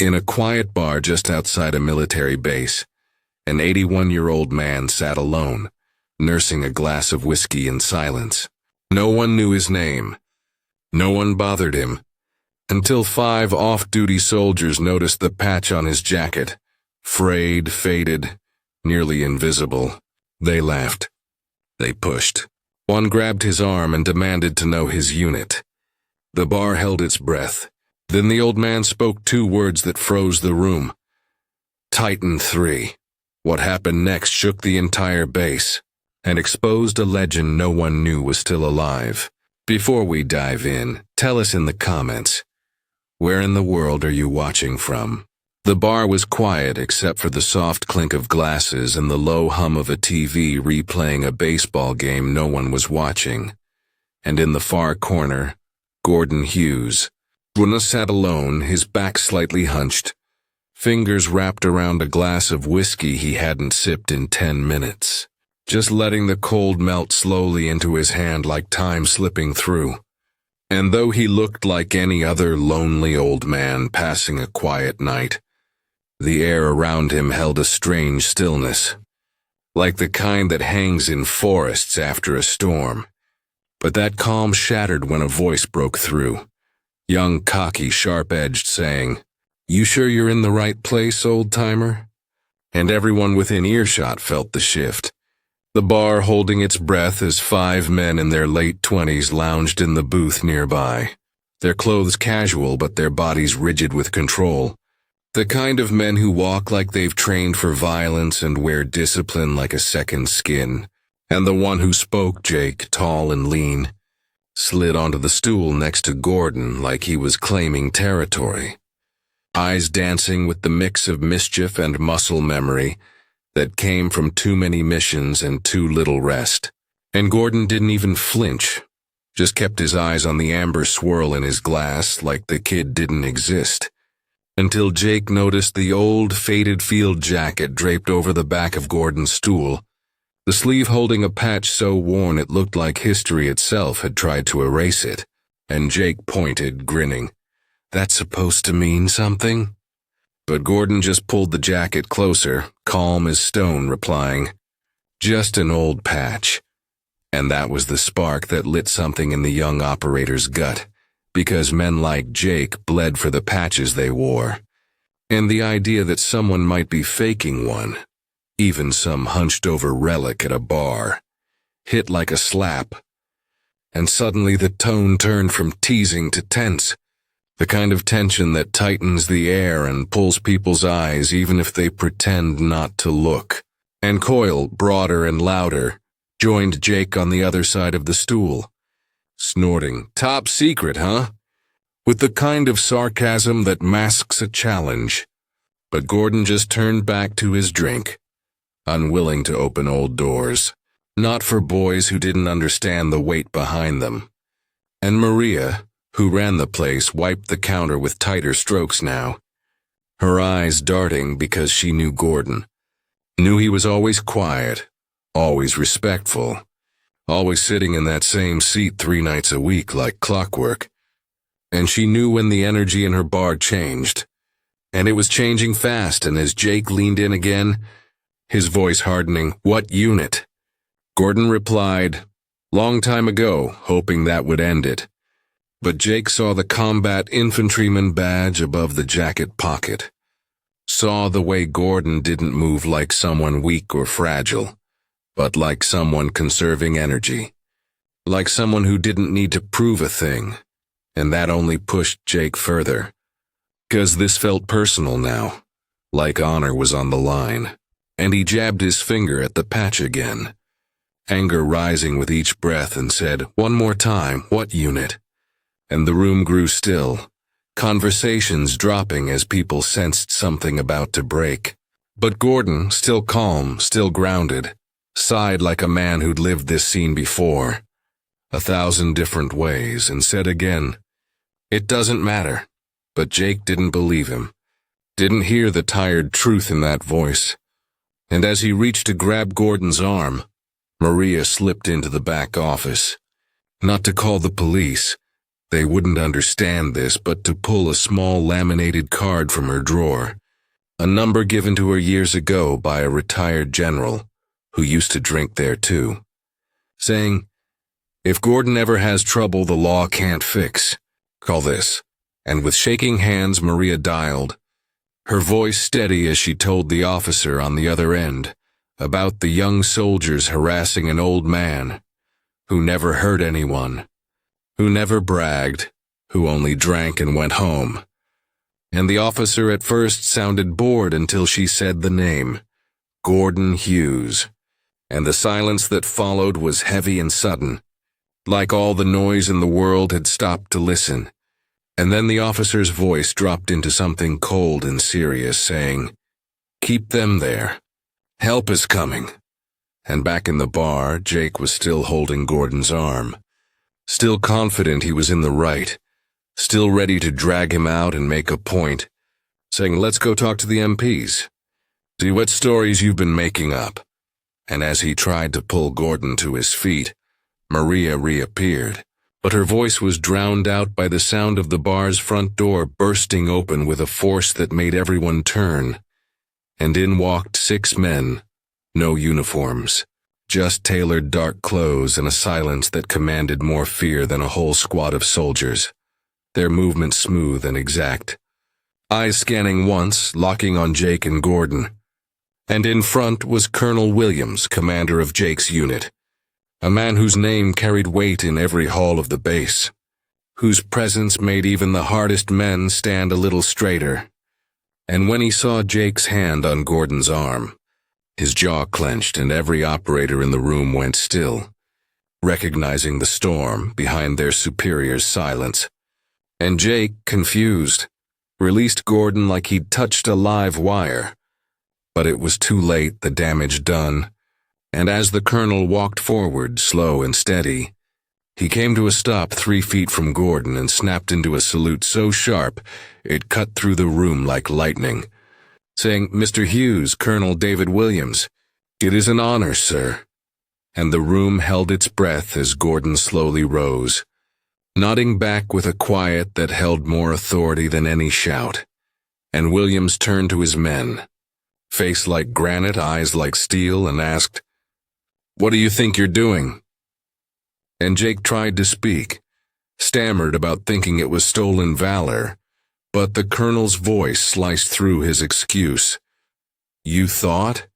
In a quiet bar just outside a military base, an 81-year-old man sat alone, nursing a glass of whiskey in silence. No one knew his name. No one bothered him, until 5 off-duty soldiers noticed the patch on his jacket, frayed, faded, nearly invisible. They laughed. They pushed. One grabbed his arm and demanded to know his unit. The bar held its breath. Then the old man spoke 2 words that froze the room. Titan 3. What happened next shook the entire base, and exposed a legend no one knew was still alive. Before we dive in, tell us in the comments, where in the world are you watching from? The bar was quiet except for the soft clink of glasses and the low hum of a TV replaying a baseball game no one was watching. And in the far corner, Gordon Hughes. Gordon sat alone, his back slightly hunched, fingers wrapped around a glass of whiskey he hadn't sipped in 10 minutes, just letting the cold melt slowly into his hand like time slipping through. And though he looked like any other lonely old man passing a quiet night, the air around him held a strange stillness, like the kind that hangs in forests after a storm. But that calm shattered when a voice broke through, young, cocky, sharp-edged, saying, "You sure you're in the right place, old-timer?" And everyone within earshot felt the shift. The bar holding its breath as 5 men in their late 20s lounged in the booth nearby, their clothes casual but their bodies rigid with control. The kind of men who walk like they've trained for violence and wear discipline like a second skin. And the one who spoke, Jake, tall and lean, slid onto the stool next to Gordon like he was claiming territory, eyes dancing with the mix of mischief and muscle memory that came from too many missions and too little rest. And Gordon didn't even flinch, just kept his eyes on the amber swirl in his glass like the kid didn't exist. Until Jake noticed the old, faded field jacket draped over the back of Gordon's stool, the sleeve holding a patch so worn it looked like history itself had tried to erase it. And Jake pointed, grinning. "That's supposed to mean something?" But Gordon just pulled the jacket closer, calm as stone, replying, "Just an old patch." And that was the spark that lit something in the young operator's gut, because men like Jake bled for the patches they wore. And the idea that someone might be faking one, even some hunched-over relic at a bar, hit like a slap. And suddenly the tone turned from teasing to tense, the kind of tension that tightens the air and pulls people's eyes even if they pretend not to look. And Coyle, broader and louder, joined Jake on the other side of the stool, snorting, "Top secret, huh?" with the kind of sarcasm that masks a challenge. But Gordon just turned back to his drink, unwilling to open old doors, not for boys who didn't understand the weight behind them. And Maria, who ran the place, wiped the counter with tighter strokes now, her eyes darting because she knew Gordon, knew he was always quiet, always respectful, always sitting in that same seat 3 nights a week like clockwork. And she knew when the energy in her bar changed. And it was changing fast, and as Jake leaned in again, his voice hardening, "What unit?" Gordon replied, "Long time ago," hoping that would end it. But Jake saw the combat infantryman badge above the jacket pocket, saw the way Gordon didn't move like someone weak or fragile, but like someone conserving energy, like someone who didn't need to prove a thing. And that only pushed Jake further, 'cause this felt personal now, like honor was on the line. And he jabbed his finger at the patch again, anger rising with each breath, and said, "One more time, what unit?" And the room grew still, conversations dropping as people sensed something about to break. But Gordon, still calm, still grounded, sighed like a man who'd lived this scene before, 1,000 different ways, and said again, "It doesn't matter." But Jake didn't believe him, didn't hear the tired truth in that voice. And as he reached to grab Gordon's arm, Maria slipped into the back office, not to call the police, They wouldn't understand this, but to pull a small laminated card from her drawer, a number given to her years ago by a retired general who used to drink there too, saying, "If Gordon ever has trouble the law can't fix, call this." And with shaking hands, Maria dialed, her voice steady as she told the officer on the other end about the young soldiers harassing an old man who never hurt anyone, who never bragged, who only drank and went home. And the officer at first sounded bored until she said the name, Gordon Hughes, and the silence that followed was heavy and sudden, like all the noise in the world had stopped to listen. And then the officer's voice dropped into something cold and serious, saying, "Keep them there. Help is coming." And back in the bar, Jake was still holding Gordon's arm, still confident he was in the right, still ready to drag him out and make a point, saying, "Let's go talk to the MPs. See what stories you've been making up." And as he tried to pull Gordon to his feet, Maria reappeared, but her voice was drowned out by the sound of the bar's front door bursting open with a force that made everyone turn. And in walked 6 men, no uniforms, just tailored dark clothes and a silence that commanded more fear than a whole squad of soldiers, their movements smooth and exact, eyes scanning once, locking on Jake and Gordon. And in front was Colonel Williams, commander of Jake's unit, a man whose name carried weight in every hall of the base, whose presence made even the hardest men stand a little straighter. And when he saw Jake's hand on Gordon's arm, his jaw clenched and every operator in the room went still, recognizing the storm behind their superior's silence. And Jake, confused, released Gordon like he'd touched a live wire. But it was too late, the damage done. And as the colonel walked forward, slow and steady, he came to a stop 3 feet from Gordon and snapped into a salute so sharp it cut through the room like lightning, saying, "Mr. Hughes, Colonel David Williams, it is an honor, sir." And the room held its breath as Gordon slowly rose, nodding back with a quiet that held more authority than any shout. And Williams turned to his men, face like granite, eyes like steel, and asked, "What do you think you're doing?" And Jake tried to speak, stammered about thinking it was stolen valor, but the colonel's voice sliced through his excuse. "You thought?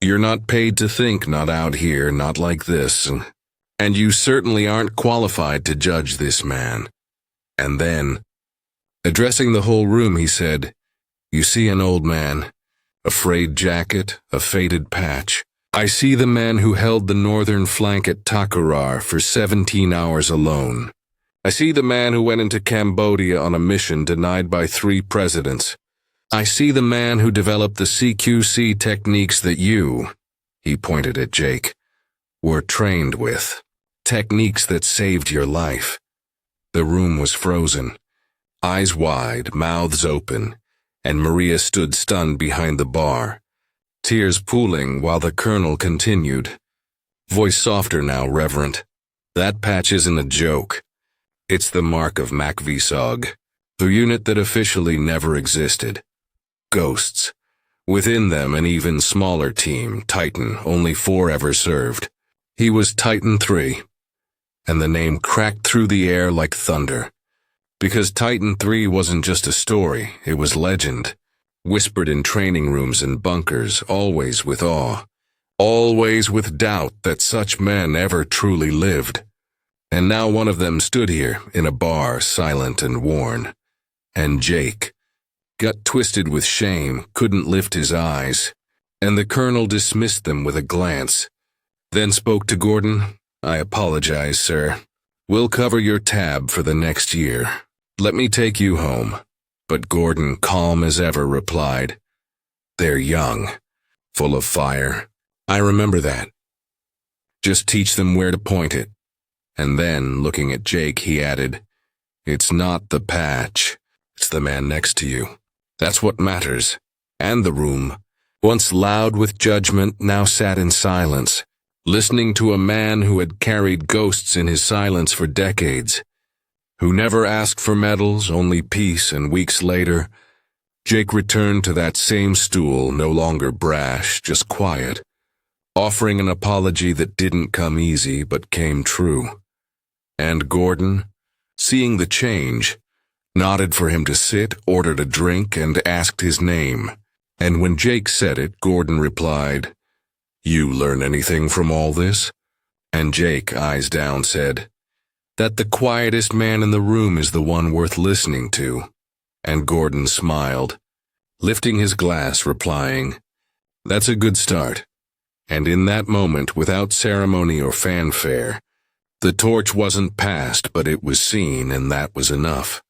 You're not paid to think, not out here, not like this, and you certainly aren't qualified to judge this man." And then, addressing the whole room, he said, "You see an old man, a frayed jacket, a faded patch. I see the man who held the northern flank at Takraur for 17 hours alone. I see the man who went into Cambodia on a mission denied by 3 presidents. I see the man who developed the CQC techniques that you," he pointed at Jake, "were trained with. Techniques that saved your life." The room was frozen, eyes wide, mouths open, and Maria stood stunned behind the bar, tears pooling while the colonel continued, voice softer now, reverent. "That patch isn't a joke. It's the mark of MacVsog, the unit that officially never existed. Ghosts. Within them an even smaller team, Titan, only 4 ever served. He was Titan 3, and the name cracked through the air like thunder. Because Titan 3 wasn't just a story, it was legend, whispered in training rooms and bunkers, always with awe, always with doubt that such men ever truly lived. And now one of them stood here, in a bar, silent and worn. And Jake, gut twisted with shame, couldn't lift his eyes, and the colonel dismissed them with a glance, then spoke to Gordon. "I apologize, sir. We'll cover your tab for the next year. Let me take you home." But Gordon, calm as ever, replied, "They're young, full of fire. I remember that. Just teach them where to point it." And then, looking at Jake, he added, "It's not the patch. It's the man next to you. That's what matters." And the room, once loud with judgment, now sat in silence, listening to a man who had carried ghosts in his silence for decades. who never asked for medals, only peace, and weeks later, Jake returned to that same stool, no longer brash, just quiet, offering an apology that didn't come easy but came true. And Gordon, seeing the change, nodded for him to sit, ordered a drink, and asked his name. And when Jake said it, Gordon replied, "You learn anything from all this?" And Jake, eyes down, said, "That the quietest man in the room is the one worth listening to." And Gordon smiled, lifting his glass, replying, "That's a good start." And in that moment, without ceremony or fanfare, the torch wasn't passed, but it was seen, and that was enough.